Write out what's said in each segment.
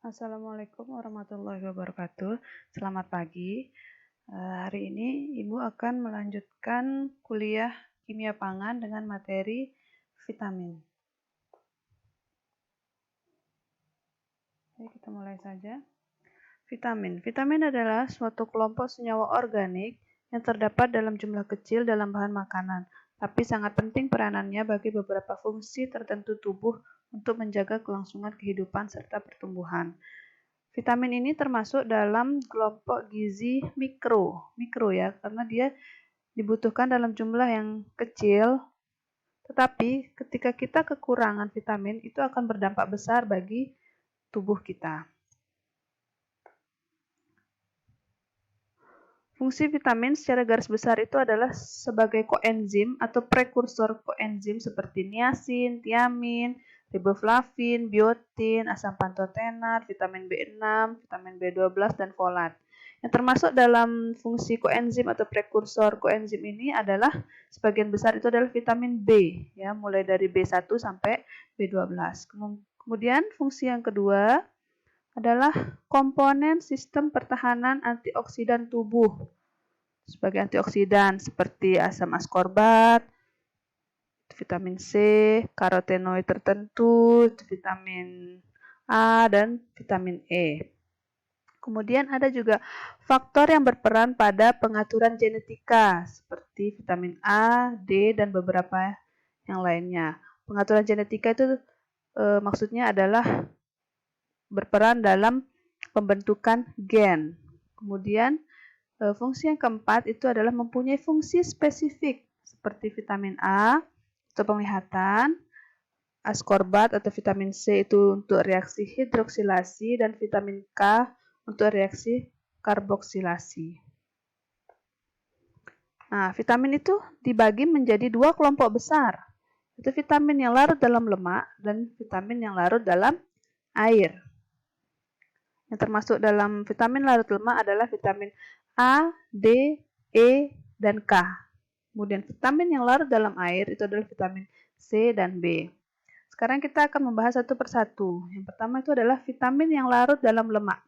Assalamualaikum warahmatullahi wabarakatuh. Selamat pagi. Hari ini Ibu akan melanjutkan kuliah kimia pangan dengan materi vitamin. Oke, kita mulai saja. Vitamin. Vitamin adalah suatu kelompok senyawa organik yang terdapat dalam jumlah kecil dalam bahan makanan, tapi sangat penting peranannya bagi beberapa fungsi tertentu tubuh untuk menjaga kelangsungan kehidupan serta pertumbuhan. Vitamin ini termasuk dalam kelompok gizi mikro ya, karena dia dibutuhkan dalam jumlah yang kecil, tetapi ketika kita kekurangan vitamin, itu akan berdampak besar bagi tubuh kita. Fungsi vitamin secara garis besar itu adalah sebagai koenzim atau prekursor koenzim seperti niacin, tiamin, riboflavin, biotin, asam pantotenat, vitamin B6, vitamin B12, dan folat. Yang termasuk dalam fungsi koenzim atau prekursor koenzim ini adalah sebagian besar itu adalah vitamin B, ya, mulai dari B1 sampai B12. Kemudian fungsi yang kedua adalah komponen sistem pertahanan antioksidan tubuh. Sebagai antioksidan seperti asam askorbat, vitamin C, karotenoid tertentu, vitamin A, dan vitamin E. Kemudian ada juga faktor yang berperan pada pengaturan genetika seperti vitamin A, D, dan beberapa yang lainnya. Pengaturan genetika itu maksudnya adalah berperan dalam pembentukan gen. Kemudian fungsi yang keempat itu adalah mempunyai fungsi spesifik seperti vitamin A untuk penglihatan, askorbat atau vitamin C itu untuk reaksi hidroksilasi, dan vitamin K untuk reaksi karboksilasi. Nah, vitamin itu dibagi menjadi dua kelompok besar. Itu vitamin yang larut dalam lemak dan vitamin yang larut dalam air. Yang termasuk dalam vitamin larut lemak adalah vitamin A, D, E, dan K. Kemudian vitamin yang larut dalam air itu adalah vitamin C dan B. Sekarang kita akan membahas satu persatu. Yang pertama itu adalah vitamin yang larut dalam lemak.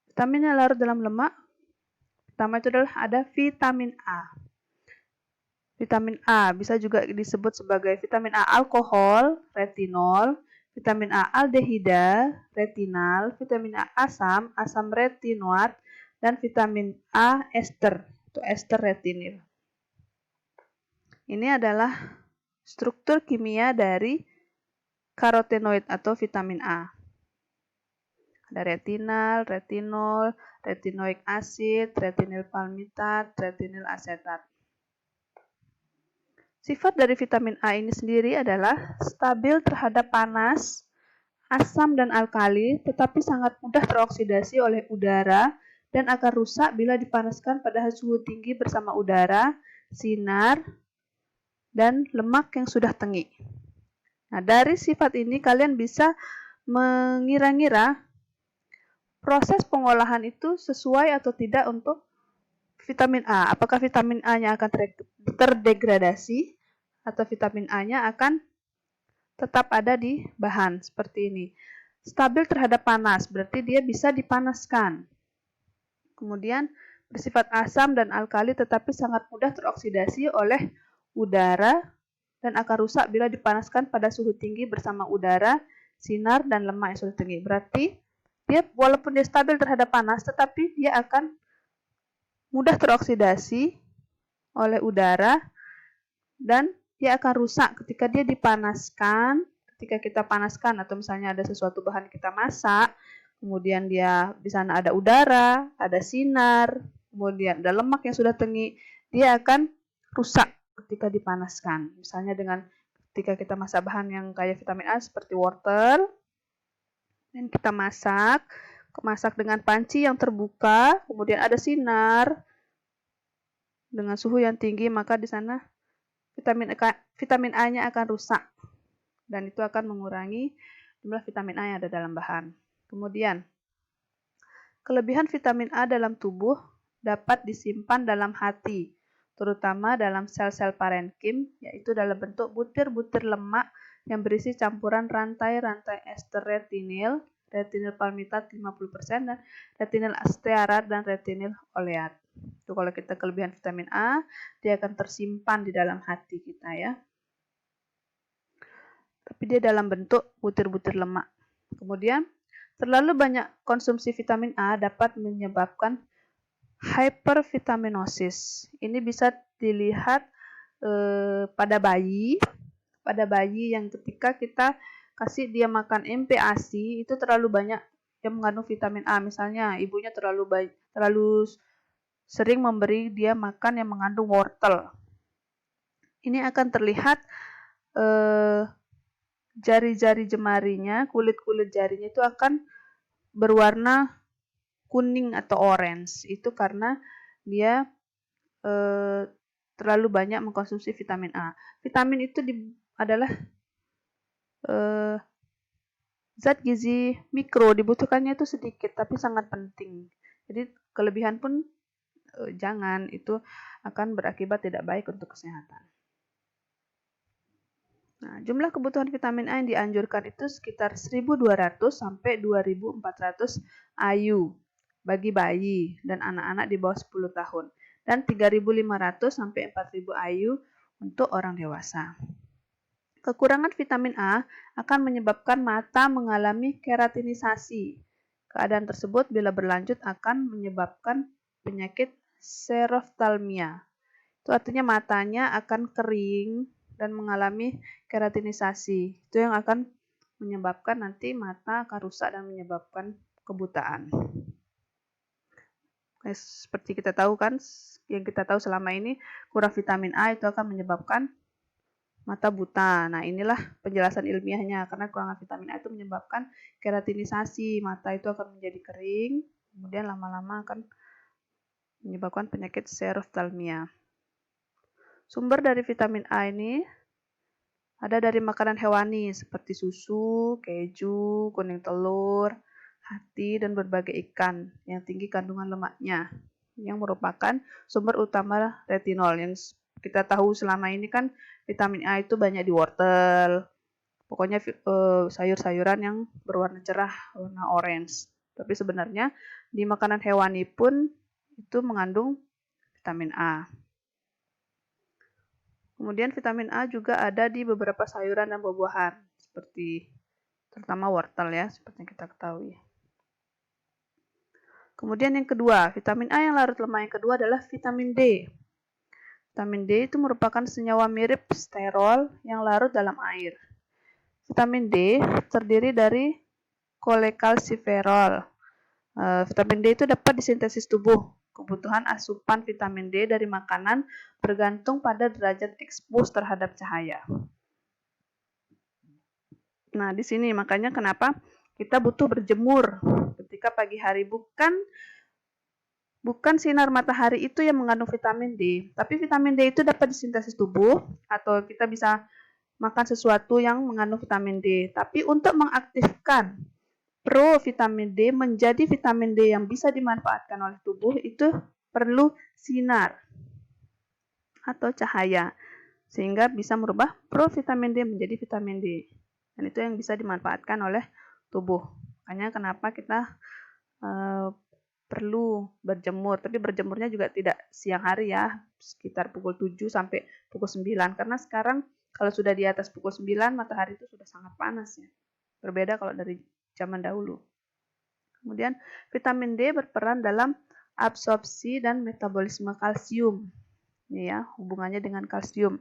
Vitamin yang larut dalam lemak, pertama itu adalah ada vitamin A. Vitamin A bisa juga disebut sebagai vitamin A alkohol, retinol, vitamin A aldehida, retinal, vitamin A asam, asam retinoat, dan vitamin A ester, atau ester retinil. Ini adalah struktur kimia dari karotenoid atau vitamin A. Ada retinal, retinol, retinoic acid, retinil palmitat, retinil asetat. Sifat dari vitamin A ini sendiri adalah stabil terhadap panas, asam, dan alkali, tetapi sangat mudah teroksidasi oleh udara dan akan rusak bila dipanaskan pada suhu tinggi bersama udara, sinar, dan lemak yang sudah tengik. Nah, dari sifat ini kalian bisa mengira-ngira proses pengolahan itu sesuai atau tidak untuk vitamin A. Apakah vitamin A-nya akan terdegradasi atau vitamin A-nya akan tetap ada di bahan seperti ini. Stabil terhadap panas, berarti dia bisa dipanaskan. Kemudian bersifat asam dan alkali tetapi sangat mudah teroksidasi oleh udara dan akan rusak bila dipanaskan pada suhu tinggi bersama udara, sinar, dan lemak yang sudah tinggi. Berarti dia walaupun dia stabil terhadap panas, tetapi dia akan mudah teroksidasi oleh udara dan dia akan rusak ketika dia dipanaskan. Ketika kita panaskan atau misalnya ada sesuatu bahan kita masak, kemudian dia di sana ada udara, ada sinar, kemudian ada lemak yang sudah tengik, dia akan rusak ketika dipanaskan. Misalnya dengan ketika kita masak bahan yang kayak vitamin A seperti wortel, dan kita masak dengan panci yang terbuka, kemudian ada sinar dengan suhu yang tinggi, maka di sana vitamin A-nya akan rusak dan itu akan mengurangi jumlah vitamin A yang ada dalam bahan. Kemudian, kelebihan vitamin A dalam tubuh dapat disimpan dalam hati, terutama dalam sel-sel parenkim, yaitu dalam bentuk butir-butir lemak yang berisi campuran rantai-rantai ester retinil, retinil palmitat 50%, dan retinil stearat dan retinil oleat. Itu kalau kita kelebihan vitamin A, dia akan tersimpan di dalam hati kita ya. Tapi dia dalam bentuk butir-butir lemak. Kemudian, terlalu banyak konsumsi vitamin A dapat menyebabkan hypervitaminosis. Ini bisa dilihat pada bayi yang ketika kita kasih dia makan MPASI itu terlalu banyak yang mengandung vitamin A. Misalnya ibunya terlalu sering memberi dia makan yang mengandung wortel. Ini akan terlihat jari-jari jemarinya, kulit-kulit jarinya itu akan berwarna kuning atau orange. Itu karena dia terlalu banyak mengkonsumsi vitamin A. Vitamin itu adalah zat gizi mikro, dibutuhkannya itu sedikit tapi sangat penting. Jadi kelebihan pun jangan, itu akan berakibat tidak baik untuk kesehatan. Nah, jumlah kebutuhan vitamin A yang dianjurkan itu sekitar 1.200 sampai 2.400 IU bagi bayi dan anak-anak di bawah 10 tahun dan 3.500 sampai 4.000 IU untuk orang dewasa. Kekurangan vitamin A akan menyebabkan mata mengalami keratinisasi. Keadaan tersebut bila berlanjut akan menyebabkan penyakit xerophthalmia. Itu artinya matanya akan kering dan mengalami keratinisasi. Itu yang akan menyebabkan nanti mata akan rusak dan menyebabkan kebutaan. Seperti kita tahu kan, yang kita tahu selama ini kurang vitamin A itu akan menyebabkan mata buta. Nah, inilah penjelasan ilmiahnya, karena kekurangan vitamin A itu menyebabkan keratinisasi, mata itu akan menjadi kering, kemudian lama-lama akan menyebabkan penyakit xerophthalmia. Sumber dari vitamin A ini ada dari makanan hewani seperti susu, keju, kuning telur, hati, dan berbagai ikan yang tinggi kandungan lemaknya, yang merupakan sumber utama retinol. Yang kita tahu selama ini kan vitamin A itu banyak di wortel, pokoknya sayur-sayuran yang berwarna cerah, warna orange. Tapi sebenarnya di makanan hewani pun itu mengandung vitamin A. Kemudian vitamin A juga ada di beberapa sayuran dan buah-buahan, seperti terutama wortel ya, seperti yang kita ketahui. Kemudian yang kedua, vitamin A yang larut lemak yang kedua adalah vitamin D. Vitamin D itu merupakan senyawa mirip sterol yang larut dalam air. Vitamin D terdiri dari kolekalsiferol. Vitamin D itu dapat disintesis tubuh. Kebutuhan asupan vitamin D dari makanan bergantung pada derajat ekspos terhadap cahaya. Nah, di sini makanya kenapa kita butuh berjemur ketika pagi hari. Bukan sinar matahari itu yang mengandung vitamin D, tapi vitamin D itu dapat disintesis tubuh atau kita bisa makan sesuatu yang mengandung vitamin D. Tapi untuk mengaktifkan provitamin D menjadi vitamin D yang bisa dimanfaatkan oleh tubuh itu perlu sinar atau cahaya sehingga bisa merubah provitamin D menjadi vitamin D, dan itu yang bisa dimanfaatkan oleh tubuh. Makanya kenapa kita perlu berjemur, tapi berjemurnya juga tidak siang hari ya, sekitar pukul 7 sampai pukul 9, karena sekarang kalau sudah di atas pukul 9 matahari itu sudah sangat panas ya. Berbeda kalau dari zaman dahulu. Kemudian vitamin D berperan dalam absorpsi dan metabolisme kalsium. Ini ya, hubungannya dengan kalsium.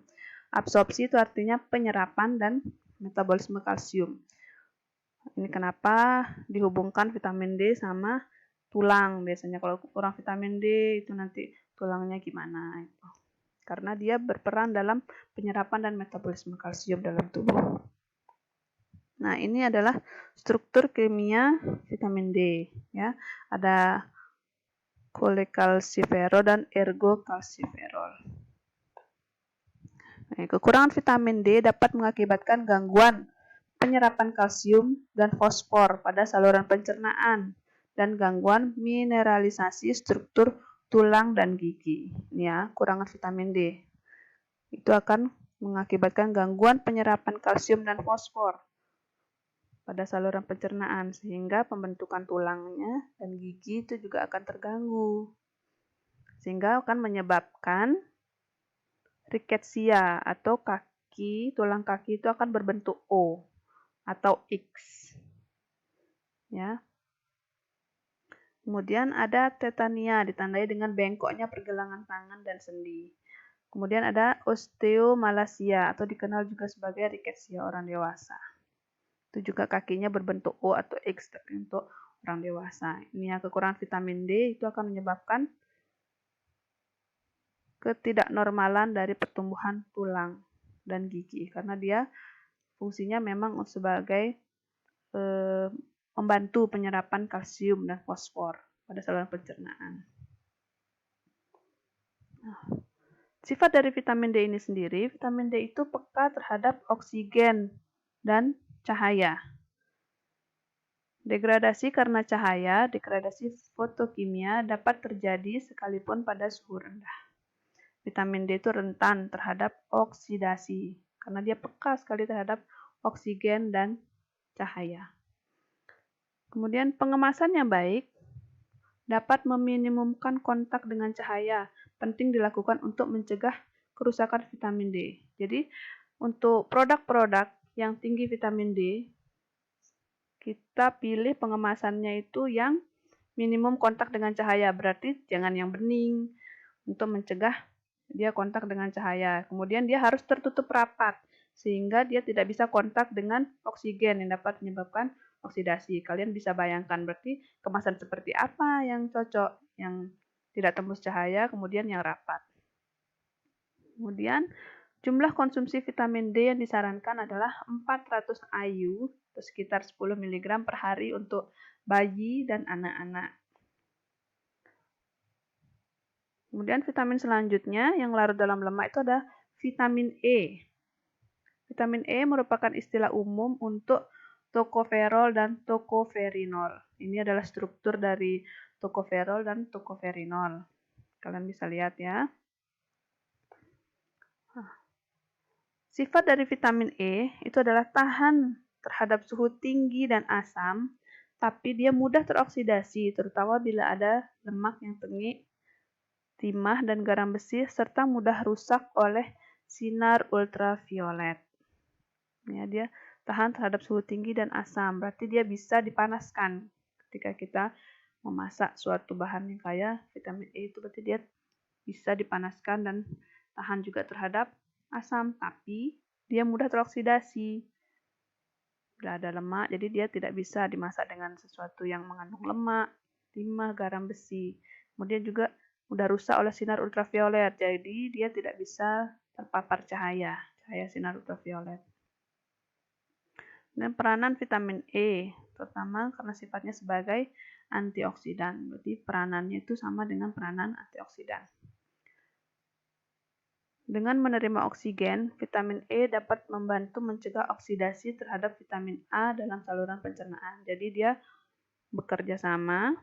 Absorpsi itu artinya penyerapan dan metabolisme kalsium. Ini kenapa dihubungkan vitamin D sama tulang. Biasanya kalau kurang vitamin D itu nanti tulangnya gimana itu. Karena dia berperan dalam penyerapan dan metabolisme kalsium dalam tubuh. Nah, ini adalah struktur kimia vitamin D ya. Ada kolekalsiferol dan ergokalsiferol. Nah, kekurangan vitamin D dapat mengakibatkan gangguan penyerapan kalsium dan fosfor pada saluran pencernaan dan gangguan mineralisasi struktur tulang dan gigi. Ini ya, kurangan vitamin D. Itu akan mengakibatkan gangguan penyerapan kalsium dan fosfor pada saluran pencernaan sehingga pembentukan tulangnya dan gigi itu juga akan terganggu. Sehingga akan menyebabkan rickettsia atau tulang kaki itu akan berbentuk O atau X. Ya. Kemudian ada tetania ditandai dengan bengkoknya pergelangan tangan dan sendi. Kemudian ada osteomalacia atau dikenal juga sebagai rickettsia orang dewasa. Itu juga kakinya berbentuk O atau X untuk orang dewasa. Ini yang kekurangan vitamin D itu akan menyebabkan ketidaknormalan dari pertumbuhan tulang dan gigi karena dia fungsinya memang sebagai membantu penyerapan kalsium dan fosfor pada saluran pencernaan. Sifat dari vitamin D ini sendiri, vitamin D itu peka terhadap oksigen dan cahaya. Degradasi karena cahaya, degradasi fotokimia dapat terjadi sekalipun pada suhu rendah. Vitamin D itu rentan terhadap oksidasi karena dia peka sekali terhadap oksigen dan cahaya. Kemudian pengemasan yang baik dapat meminimumkan kontak dengan cahaya. Penting dilakukan untuk mencegah kerusakan vitamin D. Jadi untuk produk-produk yang tinggi vitamin D, kita pilih pengemasannya itu yang minimum kontak dengan cahaya. Berarti jangan yang bening untuk mencegah dia kontak dengan cahaya. Kemudian dia harus tertutup rapat sehingga dia tidak bisa kontak dengan oksigen yang dapat menyebabkan oksidasi. Kalian bisa bayangkan berarti kemasan seperti apa yang cocok, yang tidak tembus cahaya, kemudian yang rapat. Kemudian jumlah konsumsi vitamin D yang disarankan adalah 400 IU atau sekitar 10 mg per hari untuk bayi dan anak-anak. Kemudian vitamin selanjutnya yang larut dalam lemak itu ada vitamin E. Vitamin E merupakan istilah umum untuk tokoferol dan tokoferinol. Ini adalah struktur dari tokoferol dan tokoferinol. Kalian bisa lihat ya. Sifat dari vitamin E itu adalah tahan terhadap suhu tinggi dan asam, tapi dia mudah teroksidasi, terutama bila ada lemak yang tengik, timah, dan garam besi, serta mudah rusak oleh sinar ultraviolet. Ya, dia tahan terhadap suhu tinggi dan asam, berarti dia bisa dipanaskan. Ketika kita memasak suatu bahan yang kaya vitamin E itu berarti dia bisa dipanaskan dan tahan juga terhadap asam, tapi dia mudah teroksidasi. Bila ada lemak, jadi dia tidak bisa dimasak dengan sesuatu yang mengandung lemak, timah, garam besi. Kemudian juga mudah rusak oleh sinar ultraviolet, jadi dia tidak bisa terpapar cahaya sinar ultraviolet. Dan peranan vitamin E, terutama karena sifatnya sebagai antioksidan. Berarti peranannya itu sama dengan peranan antioksidan. Dengan menerima oksigen, vitamin E dapat membantu mencegah oksidasi terhadap vitamin A dalam saluran pencernaan. Jadi dia bekerja sama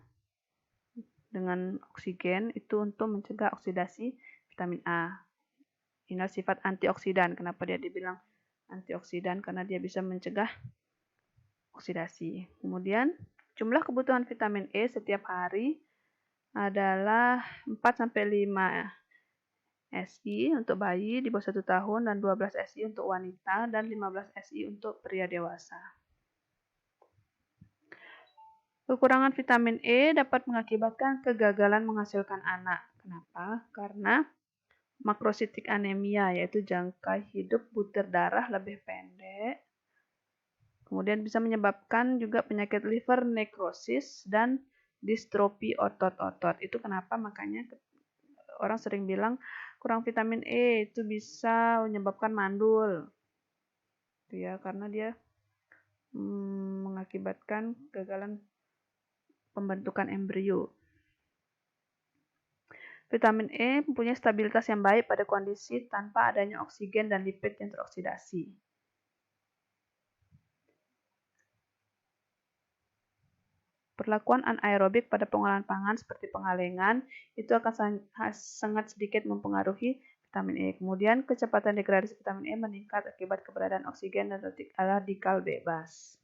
dengan oksigen itu untuk mencegah oksidasi vitamin A. Ini sifat antioksidan. Kenapa dia dibilang antioksidan? Karena dia bisa mencegah oksidasi. Kemudian jumlah kebutuhan vitamin E setiap hari adalah 4-5 SI untuk bayi di bawah 1 tahun dan 12 SI untuk wanita dan 15 SI untuk pria dewasa. Kekurangan vitamin E dapat mengakibatkan kegagalan menghasilkan anak. Kenapa? Karena makrositik anemia, yaitu jangka hidup butir darah lebih pendek. Kemudian bisa menyebabkan juga penyakit liver necrosis dan distrofi otot-otot. Itu kenapa makanya orang sering bilang kurang vitamin E itu bisa menyebabkan mandul. Ya, karena dia mengakibatkan kegagalan pembentukan embrio. Vitamin E mempunyai stabilitas yang baik pada kondisi tanpa adanya oksigen dan lipid yang teroksidasi. Perlakuan anaerobik pada pengolahan pangan seperti pengalengan itu akan sangat sedikit mempengaruhi vitamin E. Kemudian kecepatan degradasi vitamin E meningkat akibat keberadaan oksigen dan radikal bebas.